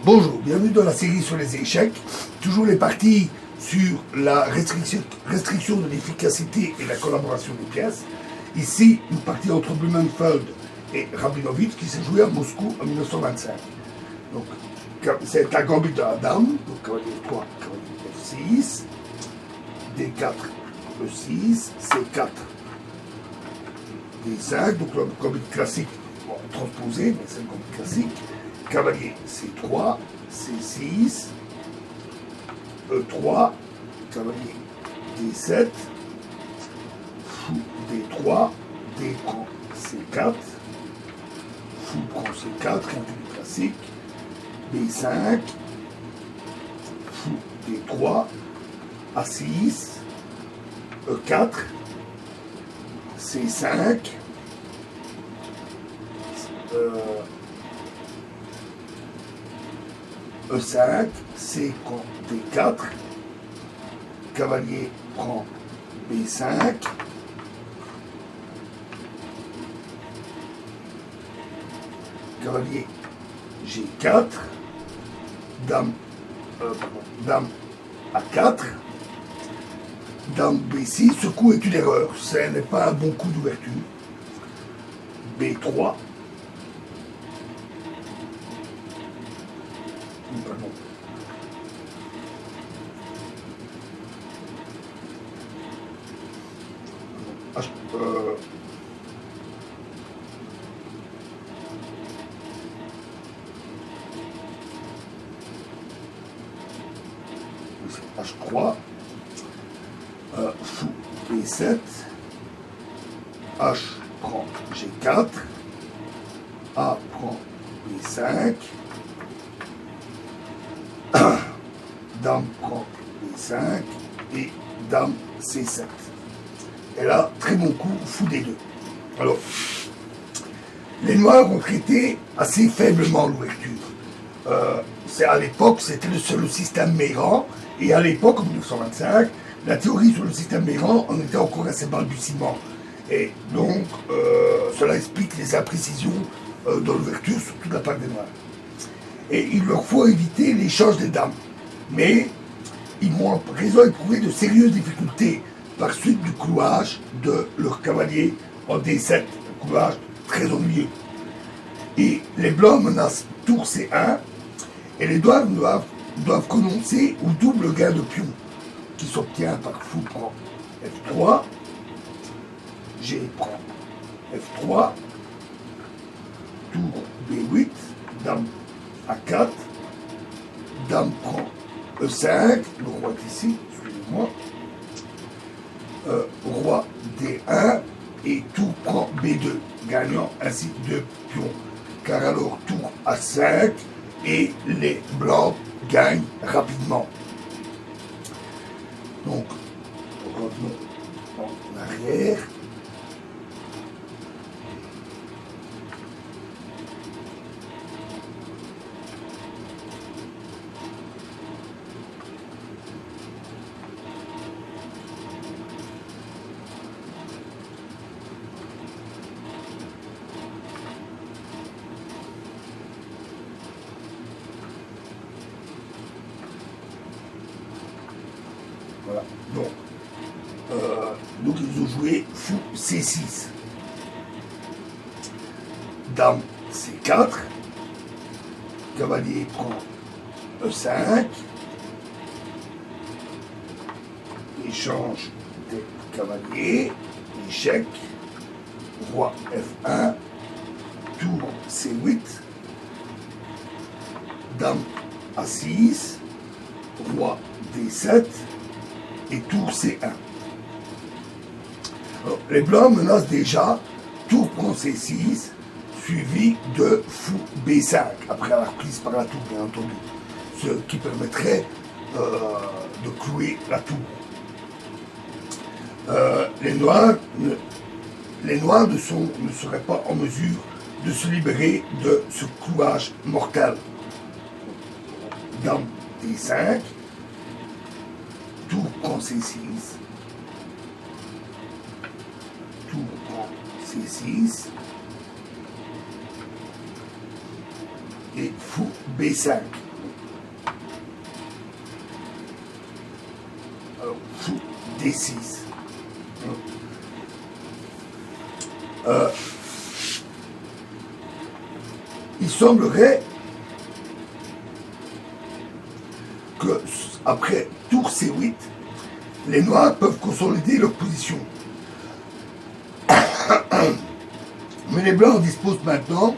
Bonjour, bienvenue dans la série sur les échecs. Toujours les parties sur la restriction de l'efficacité et la collaboration des pièces. Ici, une partie entre Blumenfeld et Rabinovitch qui s'est jouée à Moscou en 1925. Donc, c'est un gambit de la dame, donc cavalier 3, cavalier F6, D4, E6, C4, D5, donc le gambit classique, bon, transposé, mais c'est le gambit classique. Cavalier C3, C6, E3, cavalier D7, fou D3, D prend C4, fou prend C4, un classique, B5, fou D3, A6, E4, C5, E5, C prend D4, cavalier prend B5, cavalier G4, dame A4, dame B6, ce coup est une erreur, ce n'est pas un bon coup d'ouverture, B3, pardon. H3, fou B7, H prend G4, A prend B5, dame prend B5 et dame C7. Et là, très bon coup, fou D2. Alors, les noirs ont traité assez faiblement l'ouverture. C'est à l'époque, c'était le système Méran, et à l'époque, en 1925, la théorie sur le système Méran en était encore assez balbutiement. Et donc, cela explique les imprécisions dans l'ouverture, surtout de la part des noirs. Et il leur faut éviter l'échange des dames. Mais ils m'ont raison éprouvé de sérieuses difficultés par suite du clouage de leur cavalier en D7, un clouage très ennuyeux. Et les blancs menacent tour C1, et les noirs doivent renoncer au double gain de pion qui s'obtient par fou prend F3, G prend F3, tour B8, dame A4, dame prend E5, le roi est ici, suivez-moi, roi D1 et tour prend B2, gagnant ainsi 2 pions. Car alors tour A5 et les blancs gagnent rapidement. Donc, revenons en arrière. Voilà. Donc ils ont joué fou C6. Dame C4. Cavalier prend E5. Échange des cavaliers. Échec. Roi F1. Tour C8. Dame A6. Roi D7. Et tour C1. Alors, les blancs menacent déjà tour prend C6, suivi de fou B5, après la reprise par la tour, bien entendu, ce qui permettrait de clouer la tour. Les noirs ne seraient pas en mesure de se libérer de ce clouage mortel. Dame D5, tour prend C6, tour prend C6, et fou B5. D6. Il semblerait que après tour C8, les noirs peuvent consolider leur position. Mais les blancs disposent maintenant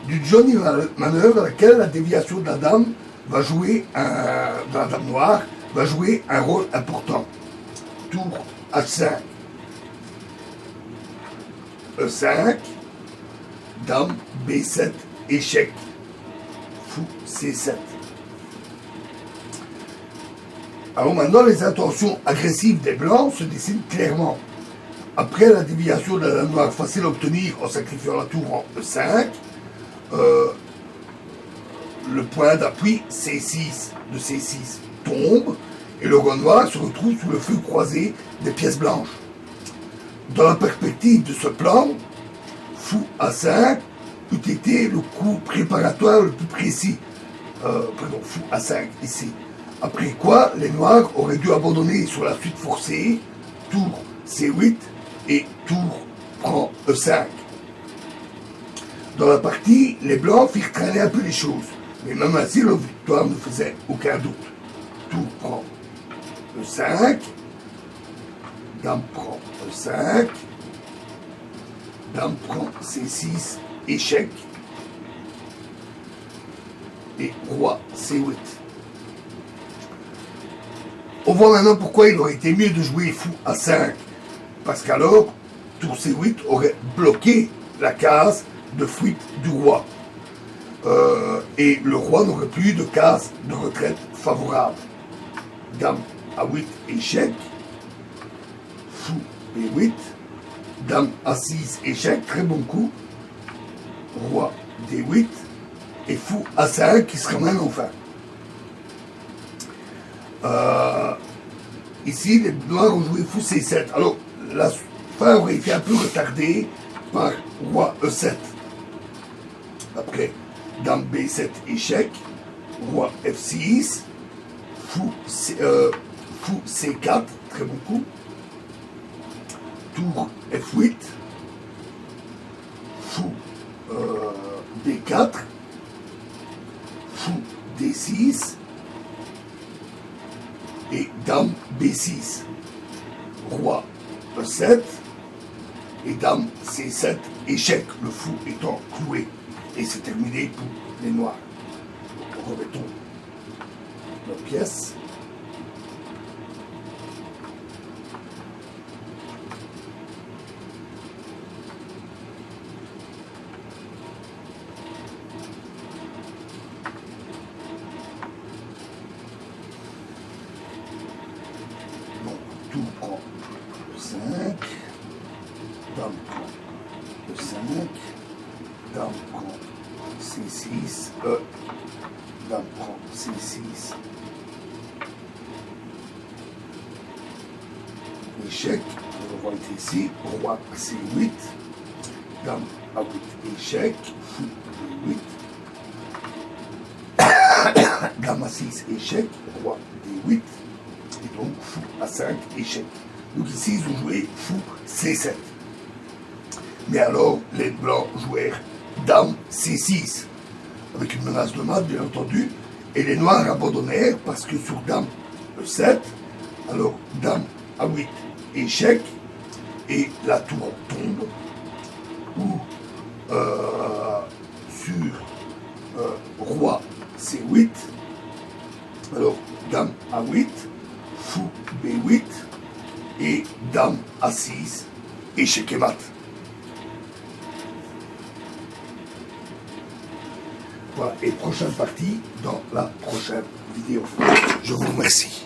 du Johnny manœuvre dans laquelle la déviation de la dame va jouer de la dame noire va jouer un rôle important. Tour H5, E5, dame B7, échec, fou C7. Alors maintenant, les intentions agressives des blancs se dessinent clairement. Après la déviation de la dame noire facile à obtenir en sacrifiant la tour en E5, le point d'appui C6 de C6 tombe et le roi noir se retrouve sous le feu croisé des pièces blanches. Dans la perspective de ce plan, fou A5 eût été le coup préparatoire le plus précis. Fou A5 ici. Après quoi, les noirs auraient dû abandonner sur la suite forcée, tour C8 et tour prend E5. Dans la partie, les blancs firent traîner un peu les choses, mais même ainsi, leur victoire ne faisait aucun doute. Tour prend E5, dame prend E5, dame prend C6, échec, et roi C8. On voit maintenant pourquoi il aurait été mieux de jouer fou A5, parce qu'alors, tour C8 aurait bloqué la case de fuite du roi. Et le roi n'aurait plus eu de case de retraite favorable. Dame A8, échec, fou B8, dame A6, échec, très bon coup, roi D8, et fou A5 qui se ramène enfin. Ici, les noirs ont joué fou C7. Alors, la fin aurait été un peu retardée par roi E7. Après, dame B7, échec, roi F6, fou C4, très bon coup, tour F8, fou D4, fou D6, et dame B6, roi E7, et dame C7, échec, le fou étant cloué. Et c'est terminé pour les noirs. Remettons nos pièces. Bon, tout prend E5, dame prend E5, dame prend C6, dame prend C6, échec, le roi est ici, roi C8, dame A8, échec, fou D8, dame A6, échec, roi D8, et donc fou A5, échec. Donc ici, ils ont joué fou C7. Mais alors, les blancs jouèrent dame C6, avec une menace de mat, bien entendu, et les noirs abandonnèrent parce que sur dame E7, alors dame A8, échec, et la tour tombe, ou sur roi C8, alors dame A8, fou B8, et dame A6, échec et mat. Voilà, et prochaine partie dans la prochaine vidéo. Je vous remercie.